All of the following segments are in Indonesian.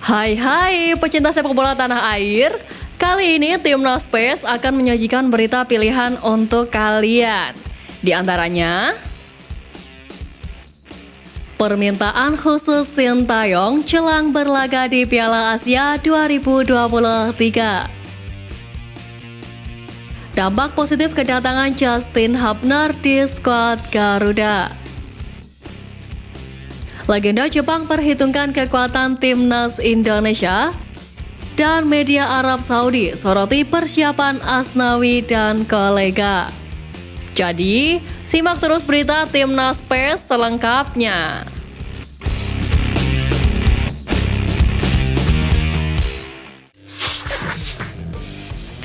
Hai pecinta sepak bola tanah air. Kali ini Timnas PES akan menyajikan berita pilihan untuk kalian. Di antaranya, permintaan khusus Sintayong jelang berlaga di Piala Asia 2023. Dampak positif kedatangan Justin Hubner di skuad Garuda. Legenda Jepang perhitungkan kekuatan timnas Indonesia. Dan media Arab Saudi soroti persiapan Asnawi dan kolega. Jadi, simak terus berita Timnas PES selengkapnya.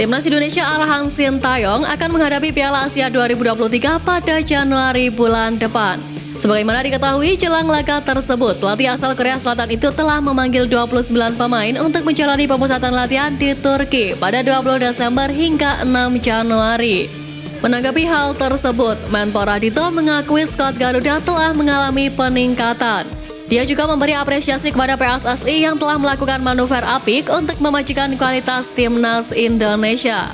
Timnas Indonesia arahan Sintayong akan menghadapi Piala Asia 2023 pada Januari bulan depan. Sebagaimana diketahui, jelang laga tersebut, pelatih asal Korea Selatan itu telah memanggil 29 pemain untuk menjalani pemusatan latihan di Turki pada 20 Desember hingga 6 Januari. Menanggapi hal tersebut, Menpora Dito mengakui skuad Garuda telah mengalami peningkatan. Dia juga memberi apresiasi kepada PSSI yang telah melakukan manuver apik untuk memajukan kualitas timnas Indonesia.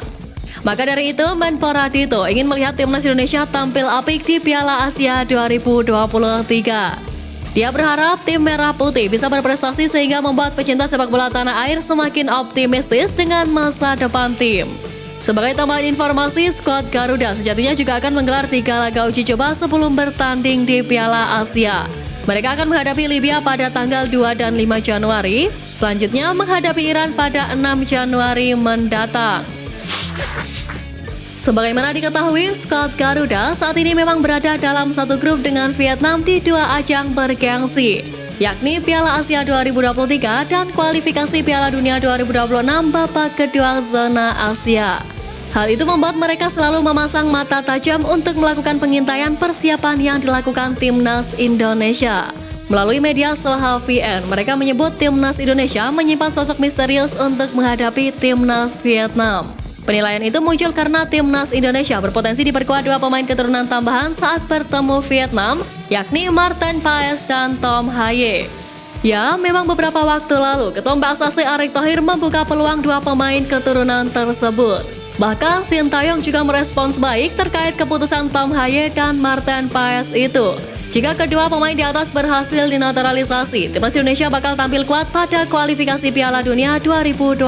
Maka dari itu, Menpora Dito ingin melihat timnas Indonesia tampil apik di Piala Asia 2023. Dia berharap tim Merah Putih bisa berprestasi sehingga membuat pecinta sepak bola tanah air semakin optimistis dengan masa depan tim. Sebagai tambahan informasi, skuad Garuda sejatinya juga akan menggelar 3 laga uji coba sebelum bertanding di Piala Asia. Mereka akan menghadapi Libya pada tanggal 2 dan 5 Januari, selanjutnya menghadapi Iran pada 6 Januari mendatang. Sebagaimana diketahui, skuad Garuda saat ini memang berada dalam satu grup dengan Vietnam di 2 ajang bergengsi, yakni Piala Asia 2023 dan kualifikasi Piala Dunia 2026 babak kedua zona Asia. Hal itu membuat mereka selalu memasang mata tajam untuk melakukan pengintaian persiapan yang dilakukan timnas Indonesia. Melalui media Soha VN, mereka menyebut timnas Indonesia menyimpan sosok misterius untuk menghadapi timnas Vietnam. Penilaian itu muncul karena timnas Indonesia berpotensi diperkuat 2 pemain keturunan tambahan saat bertemu Vietnam, yakni Martin Paes dan Tom Haye. Ya, memang beberapa waktu lalu, Ketua PSSI Erick Thohir membuka peluang 2 pemain keturunan tersebut. Bahkan Sintayong juga merespons baik terkait keputusan Tom Haye dan Martin Paes itu. Jika kedua pemain di atas berhasil dinaturalisasi, timnas Indonesia bakal tampil kuat pada kualifikasi Piala Dunia 2026.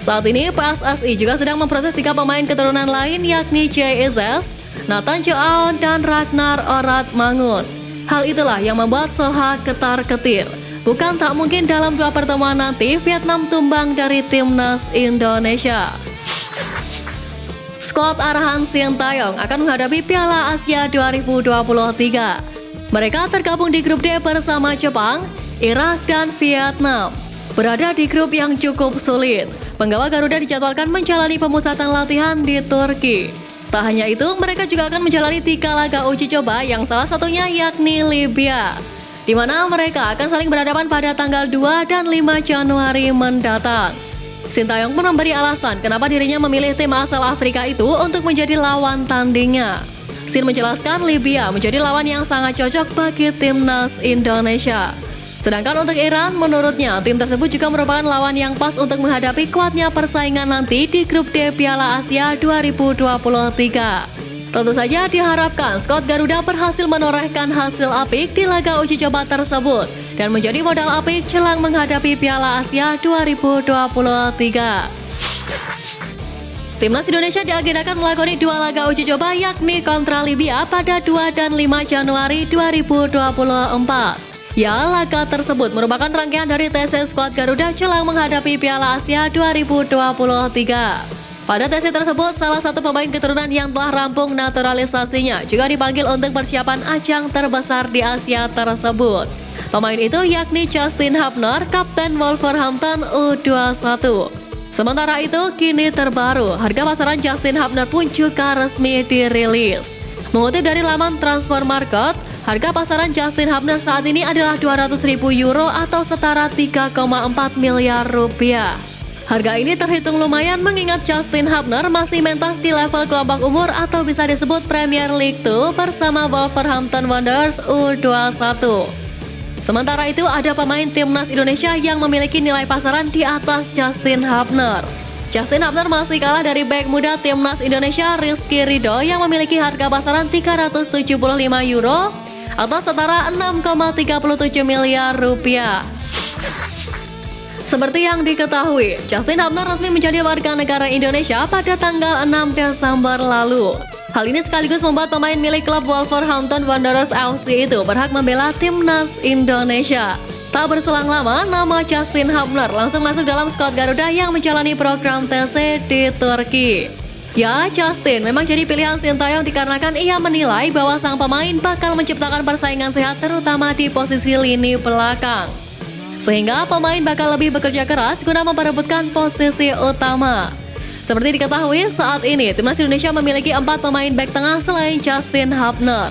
Saat ini PSSI juga sedang memproses 3 pemain keturunan lain yakni Jay Izes, Nathan Joao, dan Ragnar Orat Mangun. Hal itulah yang membuat Soha ketar-ketir. Bukan tak mungkin dalam 2 pertemuan nanti Vietnam tumbang dari timnas Indonesia. Skuad arahan Sintayong akan menghadapi Piala Asia 2023. Mereka tergabung di grup D bersama Jepang, Irak, dan Vietnam. Berada di grup yang cukup sulit, penggawa Garuda dijadwalkan menjalani pemusatan latihan di Turki. Tak hanya itu, mereka juga akan menjalani 3 laga uji coba yang salah satunya yakni Libya, di mana mereka akan saling berhadapan pada tanggal 2 dan 5 Januari mendatang. Sintayong pun memberi alasan kenapa dirinya memilih tim asal Afrika itu untuk menjadi lawan tandingnya. Sin menjelaskan Libya menjadi lawan yang sangat cocok bagi timnas Indonesia. Sedangkan untuk Iran, menurutnya tim tersebut juga merupakan lawan yang pas untuk menghadapi kuatnya persaingan nanti di grup D Piala Asia 2023. Tentu saja diharapkan skuad Garuda berhasil menorehkan hasil apik di laga uji coba tersebut dan menjadi modal apik jelang menghadapi Piala Asia 2023. Timnas Indonesia diagendakan melakoni 2 laga uji coba yakni kontra Libya pada 2 dan 5 Januari 2024. Ya, laga tersebut merupakan rangkaian dari TC skuad Garuda jelang menghadapi Piala Asia 2023. Pada TC tersebut, salah satu pemain keturunan yang telah rampung naturalisasinya juga dipanggil untuk persiapan ajang terbesar di Asia tersebut. Pemain itu yakni Justin Hubner, Kapten Wolverhampton U21. Sementara itu, kini terbaru, harga pasaran Justin Hubner pun juga resmi dirilis. Mengutip dari laman Transfer Market, harga pasaran Justin Hubner saat ini adalah 200.000 euro atau setara 3,4 miliar rupiah. Harga ini terhitung lumayan mengingat Justin Hubner masih mentas di level kelompok umur atau bisa disebut Premier League 2 bersama Wolverhampton Wanderers U21. Sementara itu ada pemain timnas Indonesia yang memiliki nilai pasaran di atas Justin Hubner. Justin Hubner masih kalah dari bek muda timnas Indonesia Rizky Ridho yang memiliki harga pasaran 375 euro atau setara 6,37 miliar rupiah. Seperti yang diketahui, Justin Hubner resmi menjadi warga negara Indonesia pada tanggal 6 Desember lalu. Hal ini sekaligus membuat pemain milik klub Wolverhampton Wanderers FC itu berhak membela timnas Indonesia. Tak berselang lama, nama Justin Hubner langsung masuk dalam skuad Garuda yang menjalani program TC di Turki. Ya, Justin memang jadi pilihan Sintayong dikarenakan ia menilai bahwa sang pemain bakal menciptakan persaingan sehat terutama di posisi lini belakang. Sehingga pemain bakal lebih bekerja keras guna memperebutkan posisi utama. Seperti diketahui, saat ini timnas Indonesia memiliki 4 pemain bek tengah selain Justin Hubner.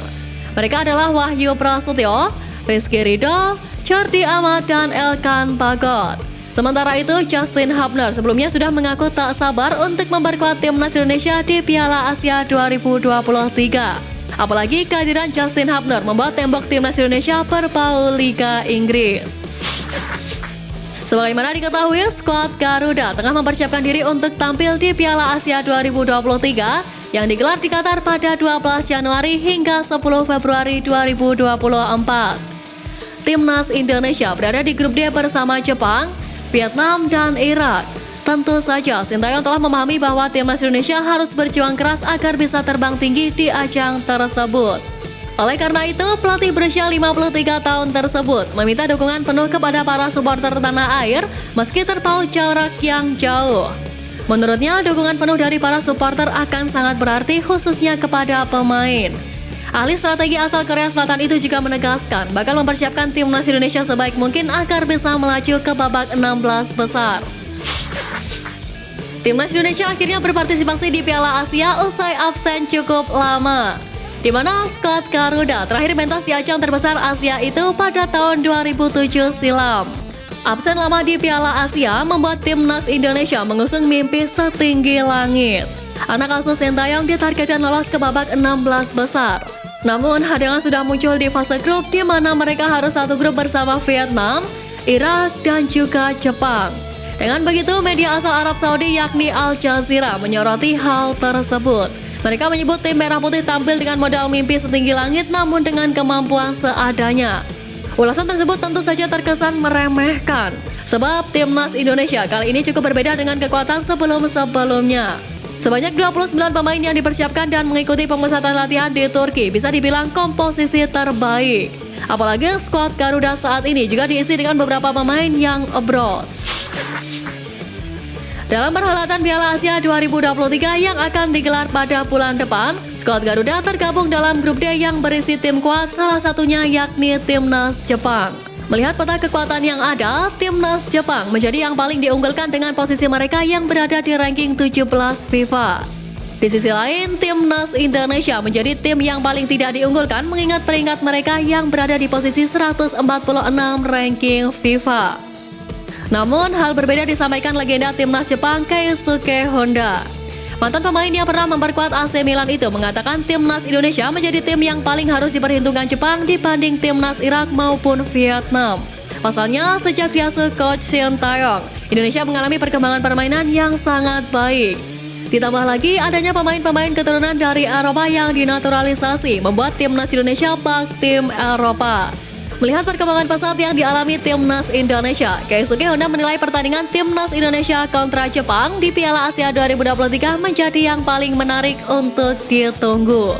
Mereka adalah Wahyu Prasetyo, Rizky Ridho, Jordi Amat, dan Elkan Bagot. Sementara itu, Justin Hubner sebelumnya sudah mengaku tak sabar untuk memperkuat timnas Indonesia di Piala Asia 2023. Apalagi kehadiran Justin Hubner membuat tembok timnas Indonesia berpaul Liga Inggris. Sebagaimana diketahui, skuad Garuda tengah mempersiapkan diri untuk tampil di Piala Asia 2023 yang digelar di Qatar pada 12 Januari hingga 10 Februari 2024. Timnas Indonesia berada di grup D bersama Jepang, Vietnam, dan Irak. Tentu saja, Sintayong telah memahami bahwa timnas Indonesia harus berjuang keras agar bisa terbang tinggi di ajang tersebut. Oleh karena itu, pelatih berusia 53 tahun tersebut meminta dukungan penuh kepada para supporter tanah air meski terpaut jarak yang jauh. Menurutnya, dukungan penuh dari para supporter akan sangat berarti khususnya kepada pemain. Ahli strategi asal Korea Selatan itu juga menegaskan bakal mempersiapkan timnas Indonesia sebaik mungkin agar bisa melaju ke babak 16 besar. Timnas Indonesia akhirnya berpartisipasi di Piala Asia usai absen cukup lama, di mana skuad Garuda terakhir mentas di ajang terbesar Asia itu pada tahun 2007 silam. Absen lama di Piala Asia membuat timnas Indonesia mengusung mimpi setinggi langit. Anak asuh Sintayong ditargetkan lolos ke babak 16 besar. Namun hadangan sudah muncul di fase grup di mana mereka harus satu grup bersama Vietnam, Irak, dan juga Jepang. Dengan begitu, media asal Arab Saudi yakni Al Jazeera menyoroti hal tersebut. Mereka menyebut tim merah putih tampil dengan modal mimpi setinggi langit namun dengan kemampuan seadanya. Ulasan tersebut tentu saja terkesan meremehkan, sebab timnas Indonesia kali ini cukup berbeda dengan kekuatan sebelum-sebelumnya. Sebanyak 29 pemain yang dipersiapkan dan mengikuti pemusatan latihan di Turki bisa dibilang komposisi terbaik. Apalagi skuad Garuda saat ini juga diisi dengan beberapa pemain yang abroad. Dalam perhelatan Piala Asia 2023 yang akan digelar pada bulan depan, skuad Garuda tergabung dalam grup D yang berisi tim kuat, salah satunya yakni timnas Jepang. Melihat peta kekuatan yang ada, timnas Jepang menjadi yang paling diunggulkan dengan posisi mereka yang berada di ranking 17 FIFA. Di sisi lain, timnas Indonesia menjadi tim yang paling tidak diunggulkan mengingat peringkat mereka yang berada di posisi 146 ranking FIFA. Namun, hal berbeda disampaikan legenda timnas Jepang Keisuke Honda. Mantan pemain yang pernah memperkuat AC Milan itu mengatakan timnas Indonesia menjadi tim yang paling harus diperhitungkan Jepang dibanding timnas Irak maupun Vietnam. Pasalnya, sejak diasuh coach Sintayong, Indonesia mengalami perkembangan permainan yang sangat baik. Ditambah lagi adanya pemain-pemain keturunan dari Eropa yang dinaturalisasi membuat timnas Indonesia bak tim Eropa. Melihat perkembangan pesat yang dialami timnas Indonesia, Keisuke Honda menilai pertandingan timnas Indonesia kontra Jepang di Piala Asia 2023 menjadi yang paling menarik untuk ditunggu.